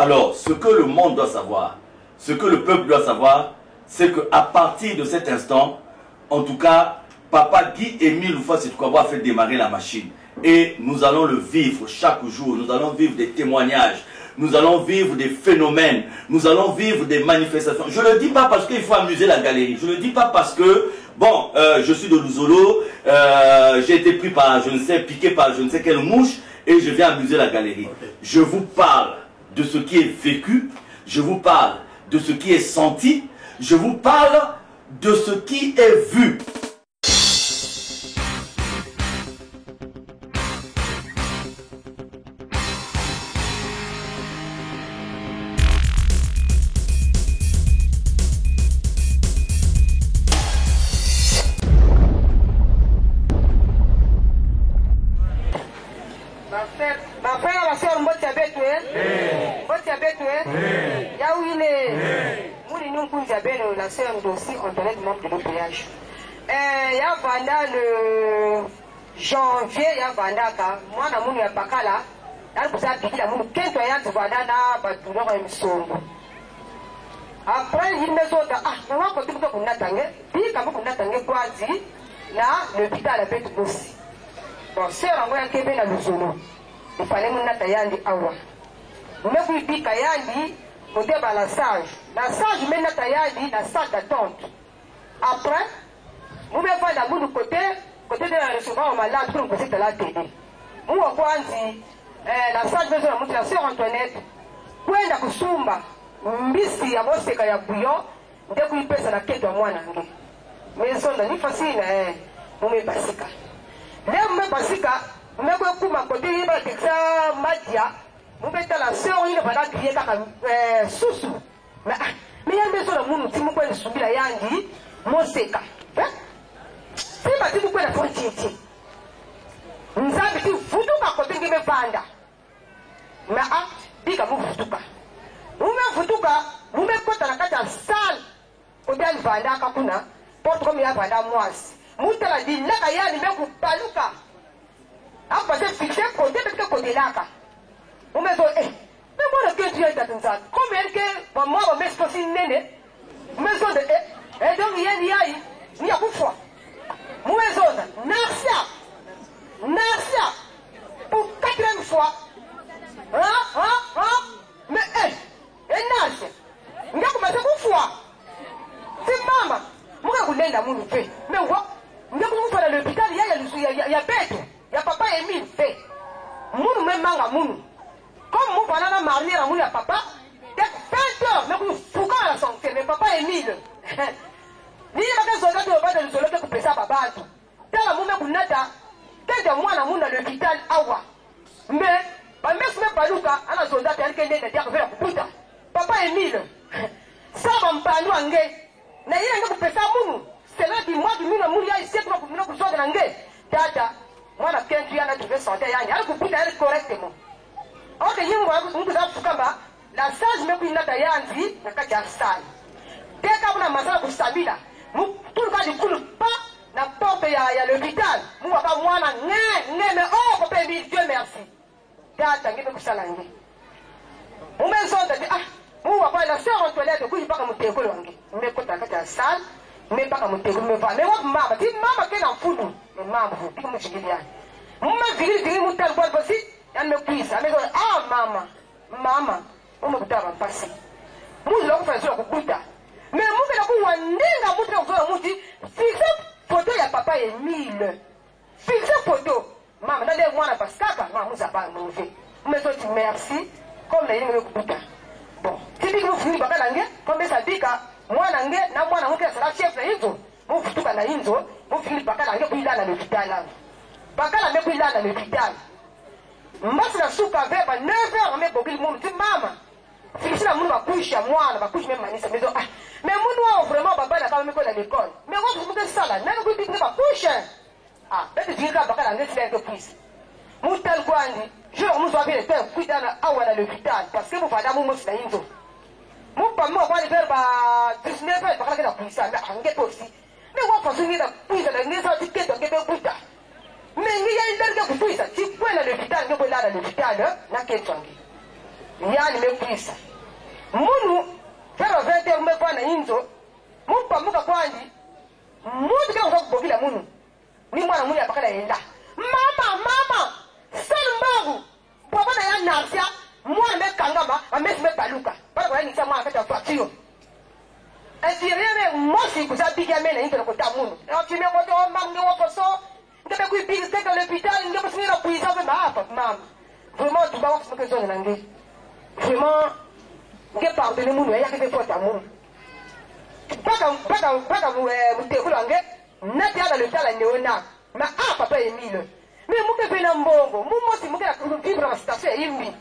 Alors, ce que le monde doit savoir, ce que le peuple doit savoir, c'est qu'à partir de cet instant, en tout cas, Papa Guy-Émile Houphouët-Sétoukouaba a fait démarrer la machine. Et nous allons le vivre chaque jour. Nous allons vivre des témoignages. Nous allons vivre des phénomènes. Nous allons vivre des manifestations. Je ne le dis pas parce qu'il faut amuser la galerie. Je ne le dis pas parce que, bon, je suis de Luzolo, j'ai été pris par, je ne sais, piqué par je ne sais quelle mouche, et je viens amuser la galerie. Je vous parle de ce qui est vécu. Je vous parle de ce qui est senti. Je vous parle de ce qui est vu. La sœur aussi, on donnait le nombre de l'opéage. Il y a pendant le janvier, il y a pendant moi, je suis à Bakala, après, il me dit, ah, je vais continuer à n'attendre, puis quand vous n'attendez quoi, là, l'hôpital a fait aussi. Bon, c'est un moyen qui est bien à l'Uzolo. Il fallait que nous n'attendions awa. Nous n'avons dit Kayandi, au débat la sage. La sage mène la salle d'attente. Après, nous ne pas dans le côté de la recevoir malade pour nous poser de la télé. Nous avons dit, la salle de la sœur Antoinette, pour la Kusumba, Mbisi ya Moseka ya bouillon, dès qu'il pèse la quête de moi. Mais ça n'est pas facile, nous me basika. Là, nous me basika, nous me beaucoup ma côté, il va être ça, Madia, nous mettons la sœur, il va la crier comme sous. Mais il y a des gens qui ont été subis la Yandi, Moseka. C'est pas si vous pouvez la frontière. Nous avons dit, vous à côté de mes bandes. Mais ah, dis que vous foutuka. Vous me foutuka, vous me côté la carte salle. Au dernier banda kakuna, pour comme il y a banda moise. Mouta la dit, là, il y a des mecs pour paluka. Après, c'est fixé côté de côté là. Vous me dites, mais moi, le Dieu est dans ça. Combien que moi, je me suis passé une année, mais je dis, et donc, il y a beaucoup fois. Moi, je dis, Narcia, pour 4e fois. Mais, Narcia, il y a commencé beaucoup fois. C'est maman, moi, je voulais la moune fait. Mais, moi, il y a beaucoup fois dans l'hôpital, il y a bête, il y a papa Émile fait. Moune, même manga moune. Comme mon banana marié à mon papa, il y a 20 heures, mais vous fouquez à la santé, mais papa Émile. Il y a des soldats qui ont pas de l'Uzolo qui coupent ça, papa. Dans la mouna Bounata, quelques mois dans l'hôpital, Awa. Mais, même Balouka, un soldat qui a été vers Bouta. Papa Émile, ça va me parler en gay. N'a rien que ça, mounou. C'est là du mois du mouna mouria ici pour nous pour sortir en gay. Dada, moi, la 15 ans, je vais sortir, il y a un coup de correctement. Ok, la sage me kuina tayanzi na kati ya sali. Dès kuna masala kusabila, tout le cas du coup pas na porte ya l'hôpital. Mu papa mwana mais oh papa Dieu merci. Data ngibe kusala ngi. Umenzonda di mu papa la sœur Antoinette ku ipaka muteko wangi. Me kota kati ya sali, me paka muteko me va. Me wa mama, ti mama kena mfudu. Me mama fu tiku mushikilia. Mu vili mutal kwa bosi. Elle me cuise, elle me dit, ah maman, on me dit, passer. Moi, je l'ai fait sur le coup. Mais moi, je l'ai dit, fixe photo, il y a papa Émile. Fixe photo. Maman, d'aller voir la pascaka, maman, vous avez pas mauvais. Mais je dis merci, comme les gens me dit. Bon, si vous finissez par la langue, comme ça dit que moi, la langue, n'a pas la langue, c'est la chef de l'Inzo. Vous finissez par la Inzo, vous finissez par la langue, puis il a l'hôpital. Bakala, mais puis il a l'hôpital. Mbasi na suka veba 9h me bogili mumu ti mama fiksi na munu bakusha mwana bakusha me manisa mezo mais munu wa vraiment baba na kama meko na l'école mais wa vous me sala na ko bi bakusha bete dinga bakala ngesi la entreprise mutal kwandi je mu so bien faire cuida na awa na l'hôpital parce que mu fada mu mo sina inzo mu pa mo kwa faire ba 19h bakala na kuisa na ange tosi mais wa façon ni da kuisa na ngesa tiketo ngebe kuita. Mais il y a une dernière chose, si vous pouvez aller à l'hôpital, vous pouvez aller à l'hôpital, n'a qu'un tangi. yani mekwisa munu fero vete umekwana inzo mupa muka kwandi mutu kama kubogila munu ni mwana muni apakala yenda mama sana mbagu papa na ya nafsia mwana mekangama amesi mepaluka para kwa nisa mwana kata fatio asireme mosi kusabikia mena inzo na kota munu na kimi moto mamge waposo ngebe kuipiga kaka l'hôpital ngebe sinira kuisa pe hapa mama vraiment tu bawa kusimuke zone nangi vraiment ngebe pardonner munu ya kete fota munu Baka mutekula nge nati ada le tala neona ma papa Emile me muke pena mbongo mumosi muke la vivre na station yimbi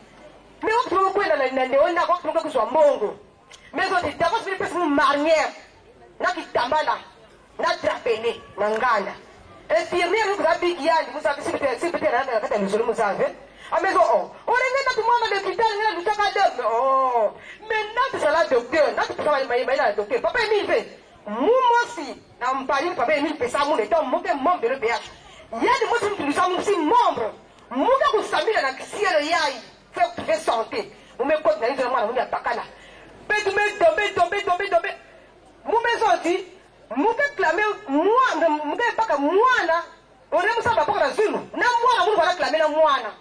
me okutuma kwenda na neona kwa kutuka kuswa mbongo me zo ditako sipili pesi mu marnière na kitambala na drapene na nganda infirmière ku zabiki yandi musa sipite na kata nzulu musave amezo olengenda tumwana le hospital ngela lutaka de maintenant c'est la docteur na tukama mai la docteur papa Emile mumosi na mpali papa Emile pesa mu le temps moke membre de BH yadi mosi tulisa mu si membre muka kusamila na kisielo yai fait santé umekoti na hizo mwana mwenye pakala betu tombe mumezoti muke clamer mwana muke paka mwana ore musamba paka zulu na mwana mungu ana clamer na mwana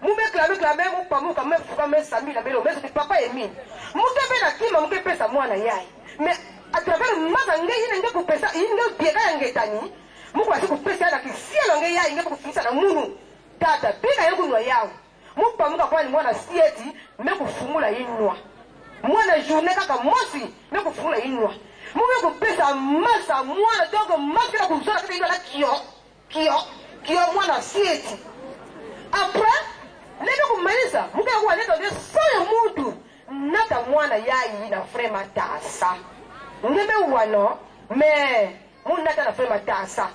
mume clamer mupamuka mefuka mesamila belo mezo papa Emile muke bena kima muke pesa mwana yai mais à travers maza ngeye nge kupesa inge biega ngetani muko asiku pesa na kisielo nge yai nge kufisa na munu tata bega yangu nwa yao mupamuka kwa ni mwana sieti mekufungula inwa mwana journée kaka mosi mekufungula inwa mume kupesa masa mwana dogo masa kuzora kaka ilo la kio mwana sieti après leo kumaisa muke kwa leo ndio sala mutu nata mwana yai na frema tasa ngebe wano me munata na frema tasa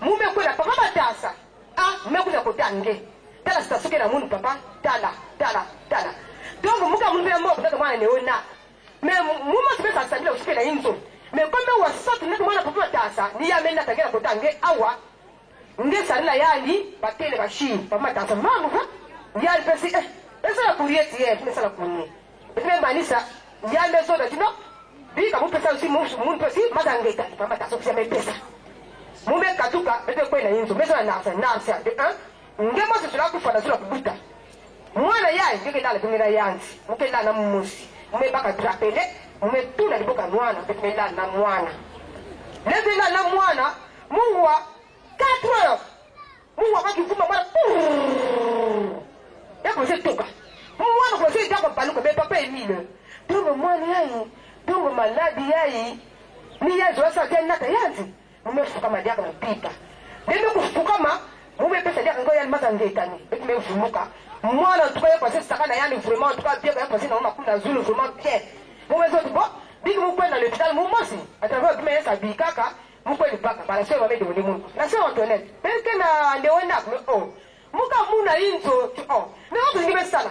mume kwenda papa matasa mekuja kotange tala sitasuke na munu papa tala donc muka munu mbo kutaka mwana neona me mumo sipesa sabila usipe na inzo me kombe wasatu neto mwana papa tasa ni ya menda tagera kotange awa nge salila yali batele bashi papa matasa mamu yali pesi esa la kurieti esa la kunye ebe manisa yali meso da tino bika mupesa usi munu pesi mazangeta papa matasa kusia mepesa mume katuka ete kwena inzo meso na nafsa de ngemo sisula kufana sula kubuta mwana yai ngeke dala tumira yanzi muke dala na musi mume baka drapele mume tuna liboka mwana tumira dala na mwana lezi na mwana muwa 4 heures muwa bakifuma mwana yako toka mwana kwa sisi yako baluka be papa Emile tungo mwana yai tungo maladi yai ni yazo sasa tena yanzi mume fuka madiaka na pipa ndio kufuka mume pesa dia ngoya maza ngetani ekime vumuka mwana tukaye kwa sisi sakana yani vraiment tuka bien kwa sisi naona kuna zulu vraiment bien mume zote bo bigi mukwenda le hospital mumosi atavua kime sa bikaka mukwenda paka bala sio wame de mungu na sio Antoinette peke na ndeona muka muna inzo mais on peut dire ça là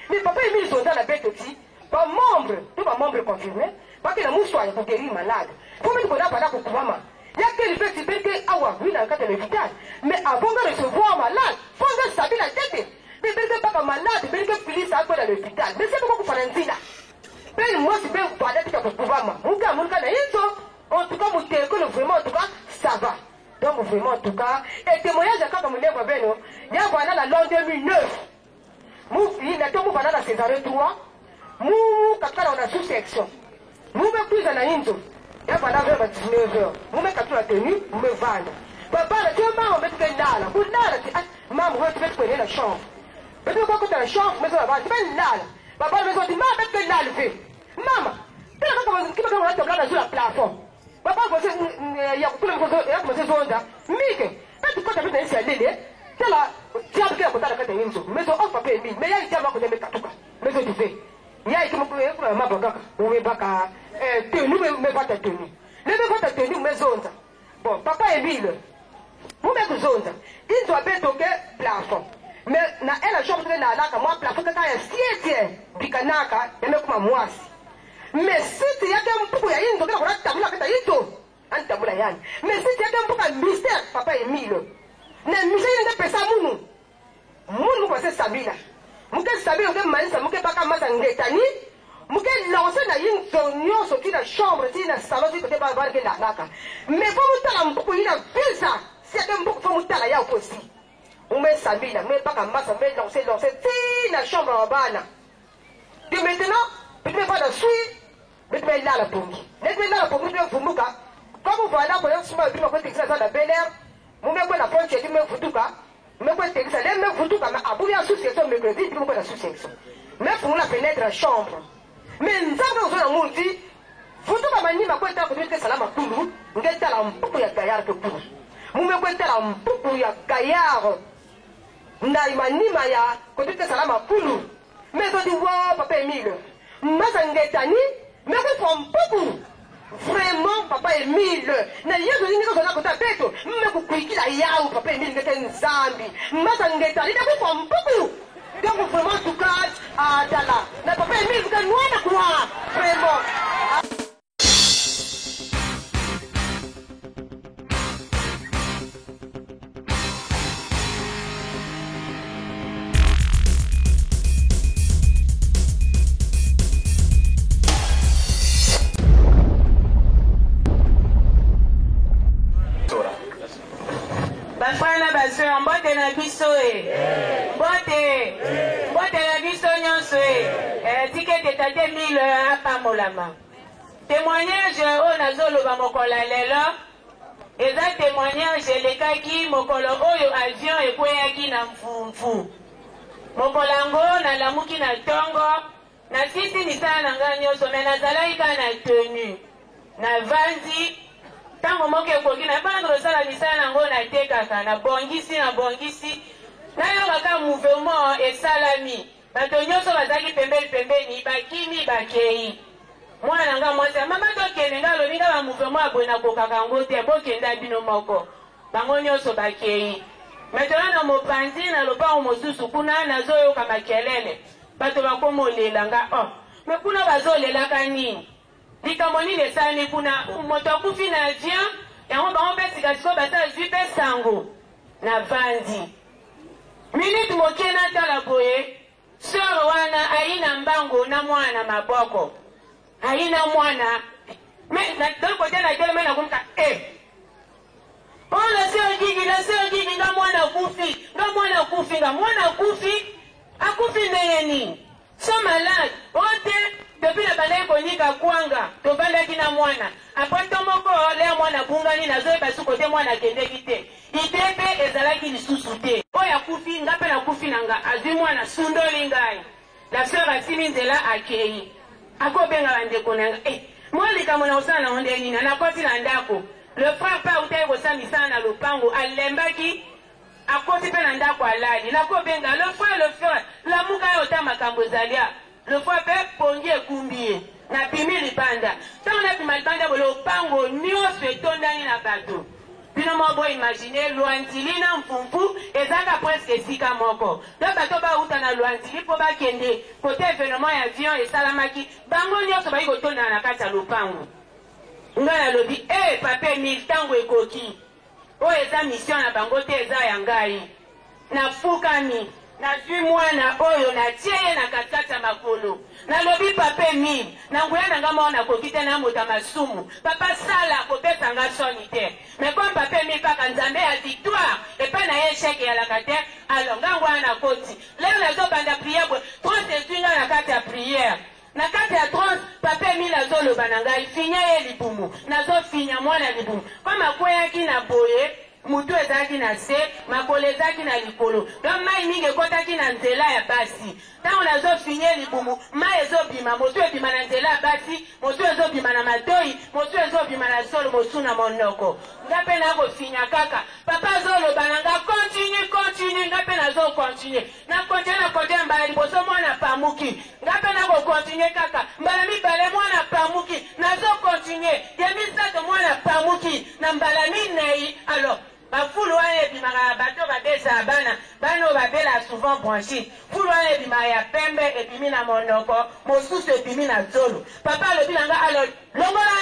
mais papa Emile zonda na betoti pas membre confirmé parce que la mouchoir pour guérir malade pour mettre pour pas pour mama. Il y a quelques petits bébés à avoir vu dans le cadre de l'hôpital. Mais avant de recevoir malade, il faut savoir la tête. Mais bébés pas malade, bébés fils à quoi dans l'hôpital. Mais c'est pourquoi vous faites un zila. Mais moi, c'est bien pour aller pour pouvoir ma. Mon gars, en tout cas, vous téléphonez vraiment, en tout cas, ça va. Donc vraiment, en tout cas, et témoignage à quand vous l'avez vu, il y a voilà la l'an 2009. Il y a tout voilà la Césarée 3. Mou, quand on a sous-section. Mou, mais plus dans la Inzo. Il y a pendant 19 heures. Vous mettez la tenue, vous me vendez. Papa, tu m'as mis là. Vous là, maman, vous mettez la chambre. Vous mettez la chambre, mais ça va. Tu mets là. Papa, vous mettez là, le fait. Maman, tu as commencé à sur le plafond. Papa, il y a tout le monde. Mike, tu peux t'appeler ici à l'île. C'est là, tu as pris la côté de la Inzo. Mais on va payer 1000. Mais il y a une diamant que tu mets Katuka. Mais tu fais. Il y a une maboga. Ou un bac à. Tenue, mais pas ta tenue. Ne me pas ta tenue, mais zone. Bon, papa Emile. Vous mettez zone. Il doit bien toquer plafond. Mais na elle chambre de la laka, moi, plafond, quand il y a siège, bikanaka, et même comme moi. Mais si tu y a un peu, il y a une toquée, on a tabou la cataïto. Un tabou la yann. Mais si tu y a un peu de mystère, papa Emile. Ne mystère, il ne peut pas mounou. Mounou, c'est Sabina. muke sabi muke manisa muke baka masa ngetani muke lancer na yin donyo so ki na chambre ti na salon ti côté ba ba ke naka mais faut mutala mbuku ina visa c'est que mbuku faut mutala ya aussi mume sabi na me baka masa me lancer ti na chambre bana de maintenant peut pas de suite mais tu là la pongi mais tu là la pongi tu fumuka comme voilà pour un small tu vas texter ça da Bel-Air mume kwa la ponche tu me futuka me kwa texter les me futuka mais abu ya sous-section mercredi tu me kwa la sous-section mais pour la fenêtre en chambre mais nzambe ozona mundi futuka manima kwa ta kutu salama kulu ngeta la mpuku ya gayar ke kulu mume kwa ta la mpuku ya gayar ndai manima ya kutu salama kulu mais on dit wow papa Emile masa ngetani mais kwa mpuku vraiment papa Emile na yezo ni ko na kota peto mme kukuikila yao papa Emile ngeta nzambi masa ngetani na kwa mpuku donc vraiment tout cas à Dala na papa Emile vous noir quoi vraiment Bafana baso mbote na biso mbote na biso nyonso tikete tate 1000 apamolama témoignage o nazoloba mokola lelo eza témoignage lekaki mokolo oyo avion ekweyaki na mfumfu mokola ngo nalamuki na tongo na sisi misala na ngai nyonso me nazalaki kaka na tenue na vanzi tango moke koki na bana rosala misala nango na tekaka na bongisi nayoka ka mouvement esalami bato nyonso bazalaki pembeni bakimi bakei mwana nanga mwasi mama tokende nga alobi nga ba mouvement aboye na kokaka yango te bokenda bino moko bango nyonso bakei maintenant na mopanzi na lopango mosusu kuna nazoyoka makelele bato bakomolela nga me kuna bazolelaka nini likambo nini esali kuna moto akufi na avion yango bango mpe sikasiko basala zwi mpe sango na vandi minute moke natala boye soro wana aina mbango na mwana maboko aina mwana kote na teleme na kumka la seo gigi nga mwana kufi nga mwana akufi ndenge nini so malade ote depuis la bande konika kwanga to banda kina mwana apoto moko le mwana bungani nazo basu kote mwana kendeki te itepe ezalaki lisusu te oya kufi ngape na kufi nanga azwi mwana sundoli ngai la sœur asimi nzela akei akobenga bande konanga mwali kama na usana onde nini na koti na ndako le frère pa utaye kosamisa na lopango alembaki akoti pe na ndako alali nakobenga le frère la muka yota makambo zalia le fois pe pongi ekumbi na pimi libanda tango na pima libanda bolo pango nyonso etondani na bato bino mobo imagine lwantili na mfumfu ezaka presque esika moko do bato bauta na lwantili mpo bakende kote événement ya avion esalamaki bango nyonso bayi kotondana na kati ya lopango nga nalobi papa Emile ntango ekoki oyo eza mission na bango te eza ya ngai nafukami nazwi mwana oyo natie ye na katikati ya makolo nalobi papa Emile na nguya na nga mwana nakoki te na moto masumu papa sala kopesa nga soni te mais comme papa Emile kaka nzambe ya victoire epai na ye esheke yalaka te alo nga ngwana na koti lelo nazobanda priere bwe trose ezwi nga na kati ya priere na kati ya trose papa Emile azoloba na ngai finya ye libumu nazofinya mwana libumu koma akweyaki na boye mutu ezalaki na se makolo ezalaki na likolo don mai mingi ekotaki na nzela ya basi ntango nazofinye libumu mai ezobima mosu ebima na nzela ya basi mosu ezobima na matoi mosu ezobima na solo mosu na monoko nga mpe nakofinya kaka papa azoloba na nga continue nga mpe nazocontinue nakontinue mbala liboso mwana pamuki nga mpe nakocontinue kaka mbala mibale mwana pamuki nazocontinue ya misato mwana pamuki na mbala minei alors bafulu wana ebimaka bato babesa bana oyo babela souvent branchite fulu wana ebimaka ya pembe ebimi na monoko mosusu ebimi na zolo papa alobi na nga alo longola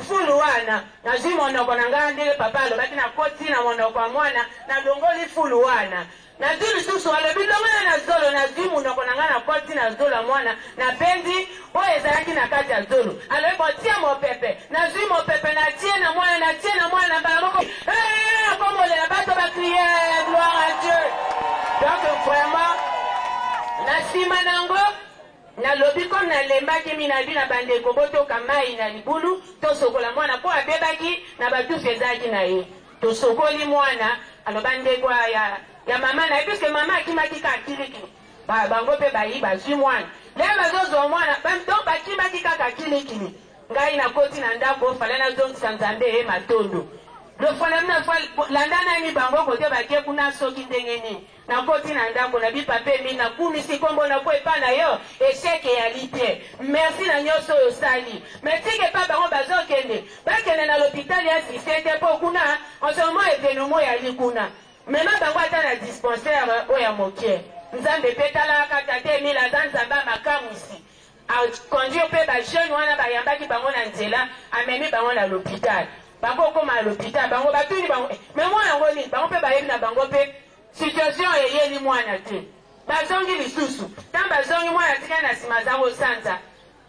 fulu wana nazwi monoko na nga ndenge papa alobaki na koti na monoko ya mwana na longoli fulu wana na zulu susu alobi longana na zolo na zwi munoko na nga na koti na zolo ya mwana na pendi oyo ezalaki na kati ya zolo alobi botia mopepe na zwi mopepe na tie na mwana na mbala moko akomolela bato bakrie gloire à Dieu. Donc vraiment na nsima nango nalobi comme nalembaki minabi na bandeko botoka mai na libulu tosokola mwana mpo abebaki na batusu ezalaki na ye tosokoli mwana aloba ndeko ya mama na ye puisque mama akimaki ka akilikili bango mpe bayi bazwi mwana le bazozwa mwana donc bakimaki kaka akilikili ngai nakoti na ndako fale nazongisa nzambe ye matondo lofana mina landa nani bango kote bakie kuna soki ndenge nini nakoti na ndako na bipape mi nakumisi kombo na po epa na yo esheke ya lite merci na nyonso oyo osali metike pa bango bazokende bakende na l'hôpital ya sisete mpo kuna enselement evenemo yali kuna mema bango ata na dispensaire oyo ya mokie nzambe mpe talaka tate emile aza nzambe amakamwisi akonduire mpe bajeune wana bayambaki bango na nzela amemi bango na l'hôpital bango okoma na l'hôpital bango batuni bango me mwana yango nini bango mpe bayebi na bango mpe situation eyeli mwana te bazongi lisusu ntango bazongi mwana tika na nsima za kosanza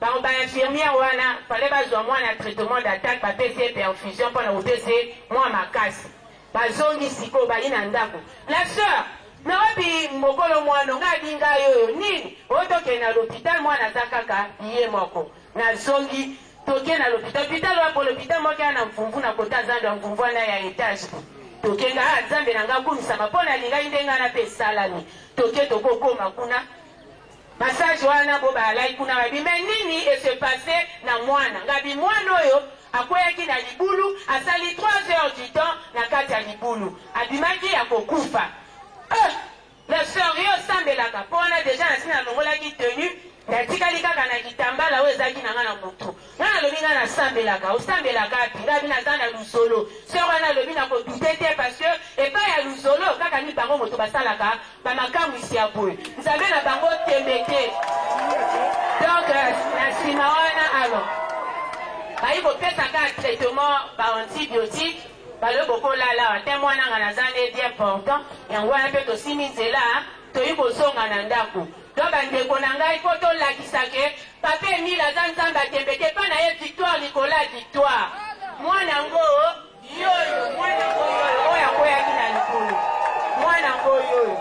bango bainfirmiere wana fale bazwa mwana traitement d'attaque bapesi ye perfusion mpo na kopesa mwa makasi bazongi sikoyo bali na ndako la sœur naobi mokolo mwana nga abinga yoyo nini otokende na l'hôpital mwana aza kaka ye moko nazongi toke na l'hôpital wapo l'hôpital moko ya na mfumvu na kota zando ya mfumvu wana ya etage toke nga nzambe na nga akumisama mpo na lingai nde nga na mpe esalami toke tokokoma kuna massage wana bo balai kuna babi me nini ese passe na mwana ngabi mwana oyo akweyaki na libulu asali 3 heures du temps na kati ya libulu abimaki ya kokufa le sœur yo osambelaka mpo wana deja nasi nalongolaki tenu natikali kaka na kitambala oyo ezalaki na nga na motu nga nalobi nga nasambelaka osambelaka api ngabi naza na lusolo sœur wana alobi na kodute te parce que epai ya lusolo kaka ni bango moto basalaka bamakamwisi ya boye nzambe na bango tembe te donc na nsima wana alors bayi kopesaka traitement baantibiotique balobi bokolala te mwana nga naza nde important yango wana mpe tosimi nzela toyi kozonga na ndako do bandeko na ngai mpo tolakisake papa emile aza nzambe atembe te mpa na ye victoire likolo ya victoire mwana ngo yoyo mwana ngo yoyo oyo akweyaki na likolo mwana ngo yoyo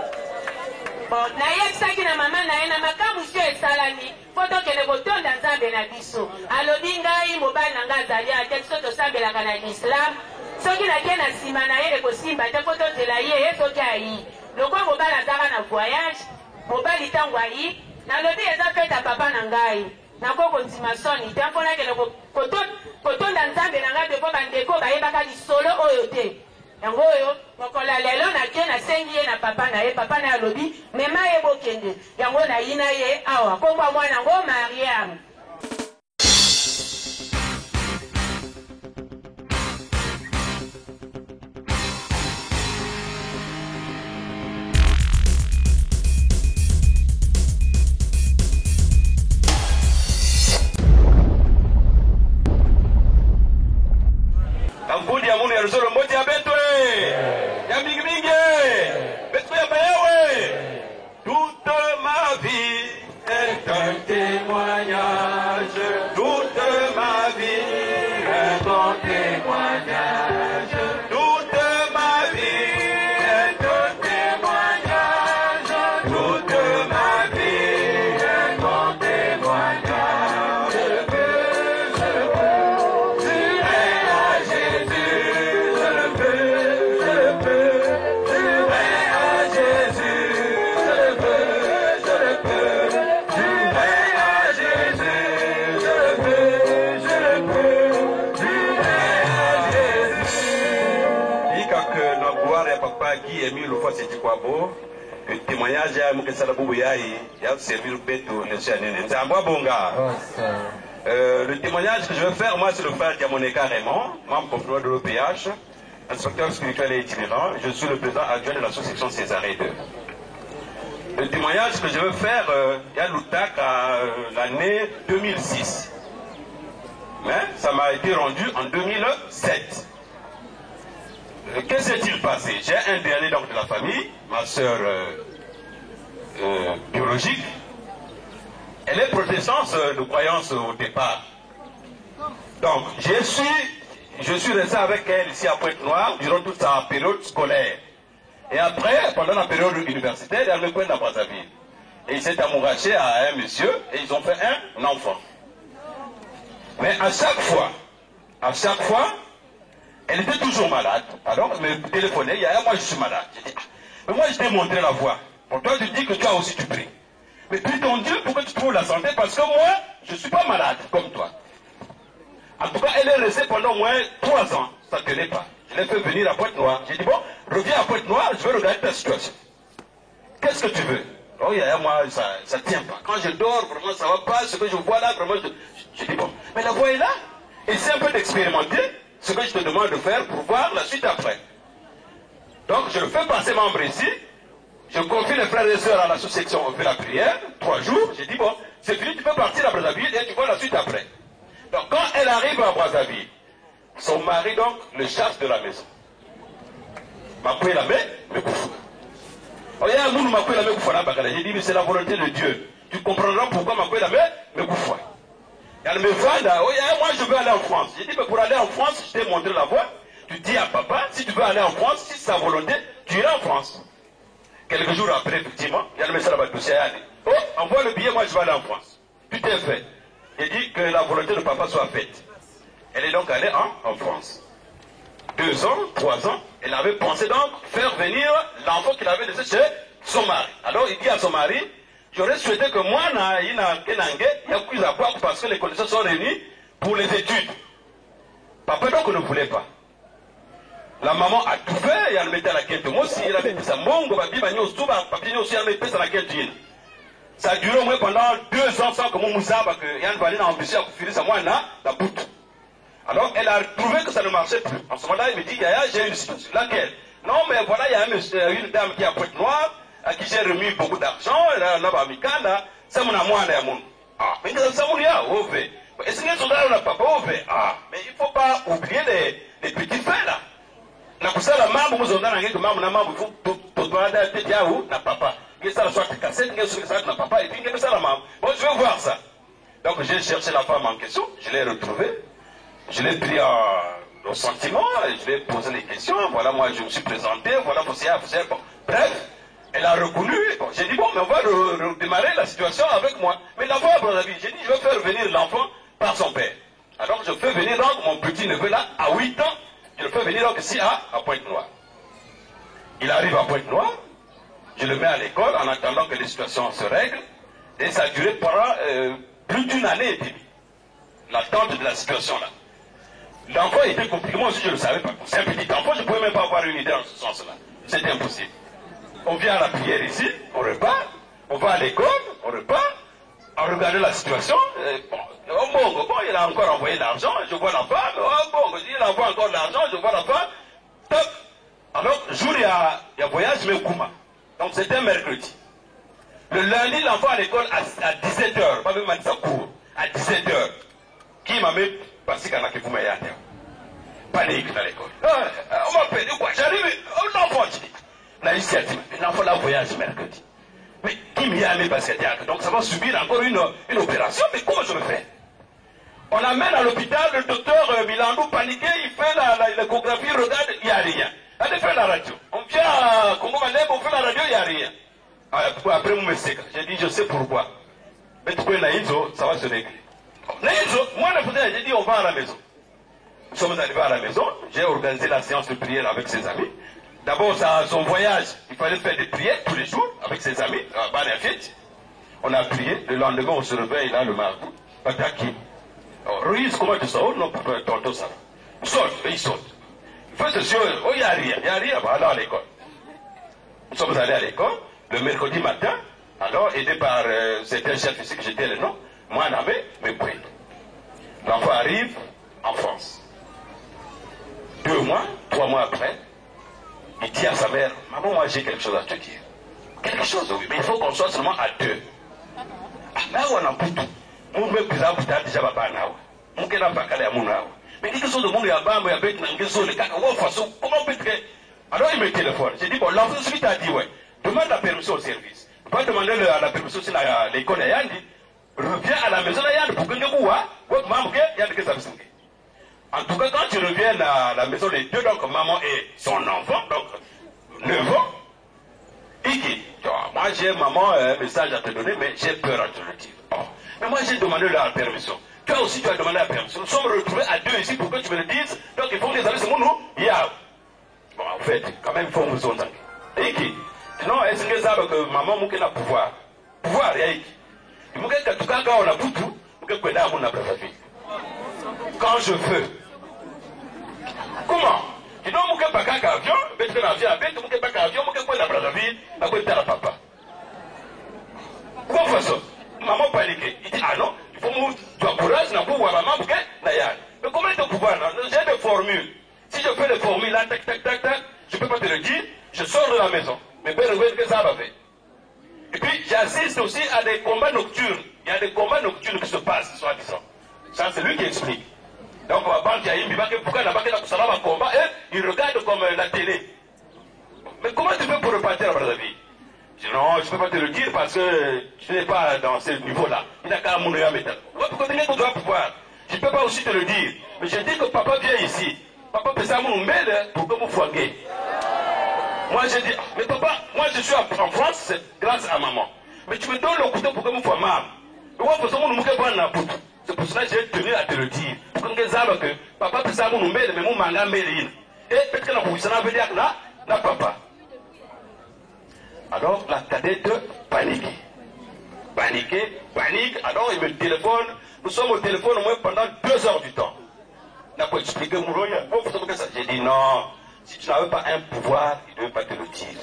bon nayebisaki na mama na ye na makambo sio esalami mpo tokende kotonda nzambe na biso alobi ngai mobali na ngai azali ate biso tosambelaka na islam soki nakie na nsima na ye ekosimba te mpo tozela ye ye soki ayi lokwa mobali azaka na voyage mobali ntango ayi nalobi eza feta papa na ngai nakokondima soni te mpo nakende kotonda nzambe na ngai mpe mpo bandeko bayebaka lisolo oyo te yango oyo mokola lelo nakie nasengi ye na papa na ye alobi mema ye bokende yango nayi na ye awa kombwa mwana yango mariam. Kampuni ya munu ya Rusoro mmoja ya Betwe ya mingi mingi Betwe ya Bayawe. Toute ma vie est un témoignage. Toute ma vie est un témoignage. Toute ma vie est un témoignage. Toute ma vie est un témoignage. Qui est mis le fois c'est quoi beau le témoignage à mon kesala bobo yayi ya servir beto le chanene nzambwa bonga. Le témoignage que je veux faire, moi, c'est le frère Diamoneka Raymond, membre professeur de l'OPH, inspecteur spirituel et itinérant. Je suis le président actuel de l'association Césarée 2. Le témoignage que je veux faire, il y a l'outak à l'année 2006. Mais ça m'a été rendu en 2007. que s'est-il passé? J'ai un dernier donc de la famille, ma soeur biologique. Elle est protestante de croyance au départ. Donc, je suis resté avec elle ici à Pointe-Noire durant toute sa période scolaire. Et après, pendant la période universitaire, elle me pointe à Brazzaville. Et il s'est amouraché à un monsieur et ils ont fait un enfant. Mais à chaque fois, elle était toujours malade. Alors, elle me téléphonait, il y a un mois, je suis malade. J'ai dit, mais moi, je t'ai montré la voie. Pour toi, tu dis que toi aussi, tu pries. Mais prie ton Dieu pour que tu trouves la santé, parce que moi, je ne suis pas malade comme toi. En tout cas, elle est restée pendant au moins 3 ans. Ça ne tenait pas. Je l'ai fait venir à Pointe-Noire. J'ai dit, bon, reviens à Pointe-Noire, je vais regarder ta situation. Qu'est-ce que tu veux? Oh, moi, ça ne tient pas. Quand je dors, vraiment, ça ne va pas. Ce que je vois là, vraiment, je dis, bon, mais la voie est là. Essaie un peu d'expérimenter ce que je te demande de faire pour voir la suite après. Donc, je le fais passer membre ici. Je confie les frères et sœurs à la sous-section, on fait la prière, 3 jours. J'ai dit, bon, c'est fini, tu peux partir à Brazzaville et tu vois la suite après. Donc, quand elle arrive à Brazzaville, son mari, donc, le chasse de la maison. M'a pris la main, me couche. J'ai dit, mais c'est la volonté de Dieu. Tu comprendras pourquoi m'a pris la main, me couche. Elle me voit là, moi je veux aller en France. J'ai dit, mais pour aller en France, je t'ai montré la voie. Tu dis à papa, si tu veux aller en France, si c'est sa volonté, tu iras en France. Quelques jours après, effectivement, il y a le message là-bas, oh, envoie le billet, moi je vais aller en France. Tout est fait. J'ai dit que la volonté de papa soit faite. Elle est donc allée en France. 2 ans, 3 ans, elle avait pensé donc faire venir l'enfant qu'il avait laissé chez son mari. Alors il dit à son mari, j'aurais souhaité que moi, parce que les conditions sont réunies pour les études. Papa donc ne voulait pas. La maman a tout fait, et elle mettait à la quête. Moi aussi, elle avait dit ça. Ça a duré au moins pendant 2 ans sans que mon moussa, parce que Yann Valin a empêché à finir sa moine là, la boute. Alors elle a trouvé que ça ne marchait plus. En ce moment-là, il me dit, Yaya, j'ai une situation. Laquelle? Non, mais voilà, il y a une dame qui est à Pointe-Noire, à qui j'ai remis beaucoup d'argent, elle a un amicale, c'est mon amour, ah, mais ça m'a dit, oh, est-ce que les soldats n'ont pas fait? Ah, mais il ne faut pas oublier les petits faits là. Na kusala mambo muzondana ngeke mambo na mambo to doada tetia ou na papa. Ça la soit cassette, ça na papa et puis ngeke ça la mambo. Bon, je vais voir ça. Donc j'ai cherché la femme en question, je l'ai retrouvée. Je l'ai pris au sentiment, je lui ai posé des questions. Voilà, moi je me suis présenté, voilà, faut bon. Bref, elle a reconnu. Bon, j'ai dit bon, mais on va redémarrer la situation avec moi. Mais d'abord, à Brazzaville, j'ai dit je vais faire venir l'enfant par son père. Alors je fais venir donc mon petit neveu là à 8 ans. Je le fais venir donc ici à Pointe-Noire. Il arrive à Pointe-Noire, je le mets à l'école en attendant que les situations se règlent. Et ça a duré pendant plus d'1 année et demie. L'attente de la situation là. L'enfant était compliqué, moi aussi je ne le savais pas. C'est un petit enfant, je ne pouvais même pas avoir une idée en ce sens-là. C'était impossible. On vient à la prière ici, on repart, on va à l'école, on repart, on regarde la situation. Bon, il a encore envoyé l'argent, je vois la femme. Il envoie encore l'argent, je vois la femme. Top. Alors, jour, il y a voyage, mais Kouma. Donc, c'était un mercredi. Le lundi, l'enfant à l'école à 17h. Pas même à sa cours. À 17h. Qui m'a mis parce qu'il y a qui vous m'ayez à terre. Panique dans l'école. On m'appelle, quoi? J'arrive, l'enfant, je dis. L'initiative, l'enfant là voyage mercredi. Mais qui m'y a mis parce qu'il y a donc ça va subir encore une opération, mais comment je me fais? On amène à l'hôpital le docteur Milandou paniqué, il fait l'échographie, regarde, il n'y a rien. Allez faire la radio. On vient à Congo Malais, on fait la radio, il n'y a rien. Après, on me sait. J'ai dit, je sais pourquoi. Mais tu peux Naïzo, ça va se régler. Naïzo, moi, j'ai dit, on va à la maison. Nous sommes arrivés à la maison, j'ai organisé la séance de prière avec ses amis. D'abord, son voyage, il fallait faire des prières tous les jours avec ses amis, à Banafit. On a prié, le lendemain, on se réveille là, le mardi. Pataki. Ruiz, comment tu sautes? Non, tonton, ça. Saute, il saute. Il fait ceci, oh, il n'y a rien, voilà à l'école. Nous sommes allés à l'école, le mercredi matin, alors, aidé par certains chefs ici que j'étais le nom, moi, en avait, mais pris. L'enfant arrive en France. 2 mois, 3 mois après, il dit à sa mère, maman, moi j'ai quelque chose à te dire. Quelque chose, oui, mais il faut qu'on soit seulement à 2. Là, on a tout. On veut que ça vous déjà papa now. On peut pas caler à mon now. Mais dit que son de monde, il y a bam, il y a bête, il y a zone, comment on peut être. Alors il me téléphone. J'ai dit, bon, l'enfant suite a dit, ouais, demande la permission au service. Pas demander la permission si l'école est Yandi. Reviens à la maison de Yandi pour que nous voyons, en tout cas, quand tu reviens à la maison des deux, donc maman et son enfant, donc 9 ans, Iki, moi j'ai maman un message à te donner, mais j'ai peur à te le dire. Oh. Mais moi j'ai demandé la permission. Toi aussi tu as demandé la permission. Nous sommes retrouvés à deux ici pour que tu me le dises. Donc il faut que les amis se montrent. Bon, en fait, quand même, il faut nous entendre. Iki, non, est-ce que ça veut que maman m'a le pouvoir? Pouvoir, Iki. Il m'a dit que tout cas, quand on a tout, il m'a dit que quand je veux. Comment? Tu n'as pas qu'un avion, mais tu n'as pas qu'un avion, mais tu n'as pas Brazzaville, tu n'as pas papa. Comment faire ça? Maman paniquée. Il dit, ah non, il faut que tu aies courage, tu n'as pas maman, mais comment tu as pouvoir? J'ai des formules. Si je fais les formules là, tac, tac, tac, tac, je ne peux pas te le dire, je sors de la maison. Mais ben, que ça va faire. Et puis, j'assiste aussi à des combats nocturnes. Il y a des combats nocturnes qui se passent, soi-disant. Ça, c'est lui qui explique. Donc, il y a une pourquoi la banque a un combat, et il regarde comme la télé. Mais comment tu fais pour repartir à Brazzaville? Je dis non, je ne peux pas te le dire parce que tu n'es pas dans ce niveau-là. Il n'a qu'à mourir à métal. Pourquoi tu dois pouvoir? Je ne peux pas aussi te le dire. Mais je dis que papa vient ici. Papa peut savoir nous mêler pour que vous foiguez. Moi, je dis, mais papa, moi je suis en France, c'est grâce à maman. Mais tu me donnes le couteau pour que vous foiguez. Mais moi, pour ça, nous ne pas n'importe. C'est pour cela que j'ai tenu à te le dire. Pour que que papa peut savoir nous mêler, mais mon manga mêler. Et peut-être que la position veut dire là, là, papa. Alors, la cadette panique. Panique. Alors, il me téléphone. Nous sommes au téléphone au moins pendant 2 heures du temps. Il n'a pas expliqué mon rôle. J'ai dit non. Si tu n'avais pas un pouvoir, il ne devait pas te le dire.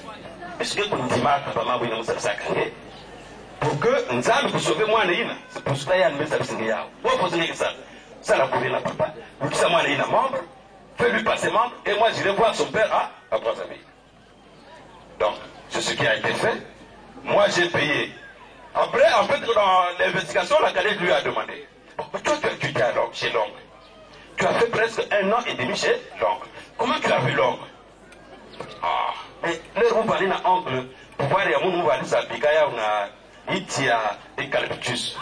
Est-ce que nous disons papa, oui, nous sommes sacrés? Pour que nous allons sauver moi, c'est pour cela qu'il y a un message. Ça, la couvrir la papa. Nous disons moi, il a membre. Fais-lui passer membre. Et moi, j'irai voir son père à Brazzaville. Donc, c'est ce qui a été fait. Moi, j'ai payé. Après, en fait, dans l'investigation, la cadette lui a demandé. Toi, tu as étudié chez l'oncle. Tu as fait presque 1 an et demi chez l'oncle. Comment tu as vu l'oncle? Ah, mais là, vous parlez d'un oncle. Pour voir les gens, vous parlez de sa bigaya, on a eucalyptus.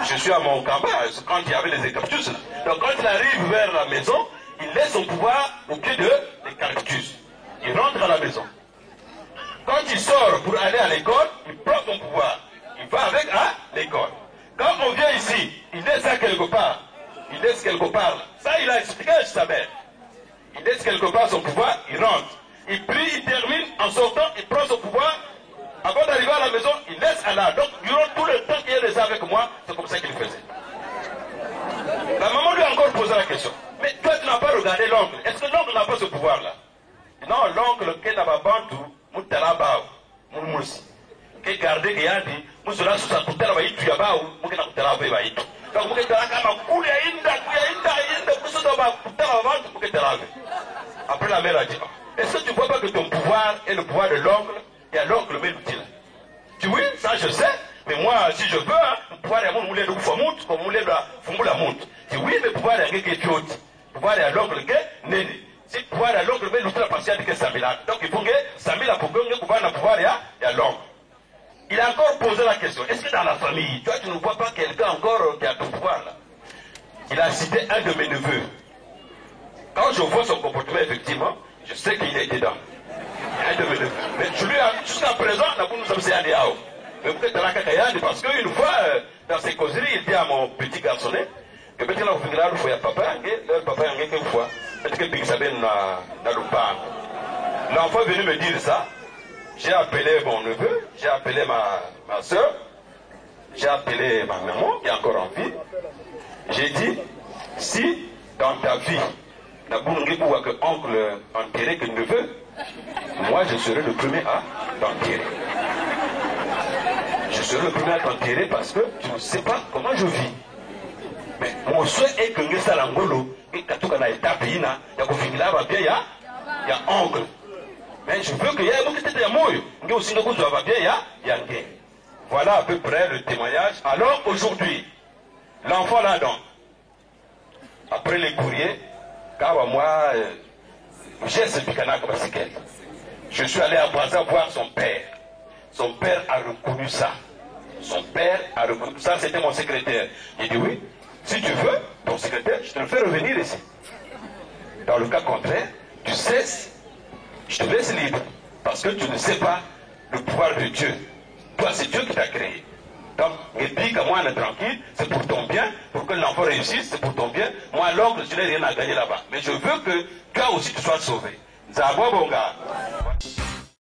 Je suis à mon campement quand il y avait les eucalyptus. Donc, quand il arrive vers la maison, il laisse son pouvoir au pied de l'eucalyptus. Il rentre à la maison. Quand il sort pour aller à l'école, il prend son pouvoir. Il va avec à l'école. Quand on vient ici, il laisse ça quelque part. Il laisse quelque part. Ça, il a expliqué à sa mère. Il laisse quelque part son pouvoir, il rentre. Il prie, il termine, en sortant, il prend son pouvoir. Avant d'arriver à la maison, il laisse Allah. Donc, durant tout le temps qu'il est resté avec moi, c'est comme ça qu'il faisait. La maman lui a encore posé la question. Mais toi, tu n'as pas regardé l'oncle. Est-ce que l'oncle n'a pas ce pouvoir-là? Non, l'oncle, qui n'a pas bantu, Moutalaba, Moussi. Qui gardé, qui a dit, Moussula, sous sa coutelle, va y tuer, Moukina Koutala, va y tuer. Donc, vous êtes là, après, la mère a dit, est-ce que tu ne vois pas que ton pouvoir est le pouvoir de l'oncle et à l'oncle met l'outil? Tu dis oui, ça je sais, mais moi, si je veux, le pouvoir est à mon moulin de Fouamout, comme moulin de Foumoula Mout. Tu dis oui, mais le pouvoir est à quelqu'un qui est le pouvoir est à l'oncle qui est néné. Si le pouvoir est à l'oncle, mais l'outil la partielle qui est Samila. Donc, il faut que Samila, pour que le pouvoir est à l'oncle. Il a encore posé la question, est-ce que dans la famille, toi tu ne vois pas quelqu'un encore qui a ton pouvoir là? Il a cité un de mes neveux. Quand je vois son comportement, effectivement, je sais qu'il est dedans. Un de mes neveux. Mais je lui ai, jusqu'à présent, nous avons essayé à mais vous êtes à la cacayade parce qu'une fois, dans ses causeries, il dit à mon petit garçonnet, que peut-être là, vous finirez, il faut y a papa, le papa, il y a quelques fois. Peut-être que il s'appelle dans le pan. L'enfant est venu me dire ça. J'ai appelé mon neveu, j'ai appelé ma soeur, j'ai appelé ma maman qui est encore en vie. J'ai dit, si dans ta vie, n'a pas que oncle enterré que neveu, moi je serai le premier à t'enterrer. Je serai le premier à t'enterrer parce que tu ne sais pas comment je vis. Mais mon souhait est que nous sommes l'angolo, et que tout le monde est tapé, il y a oncle. Mais je veux qu'il y ait beaucoup de témoins. Voilà à peu près le témoignage. Alors aujourd'hui, l'enfant là-dedans, après les courriers, car moi, j'ai ce Picana Kabasikeli. Je suis allé à Brazza voir son père. Son père a reconnu ça. Son père a reconnu ça, c'était mon secrétaire. Il dit oui, si tu veux, ton secrétaire, je te le fais revenir ici. Dans le cas contraire, tu cesses, je te laisse libre. Parce que tu ne sais pas le pouvoir de Dieu. Toi, c'est Dieu qui t'a créé. Donc, il dit que moi, on est tranquille, c'est pour ton bien, pour que l'enfant réussisse, c'est pour ton bien. Moi, l'oncle, je n'ai rien à gagner là-bas. Mais je veux que toi aussi, tu sois sauvé. Nzabwa Bonga.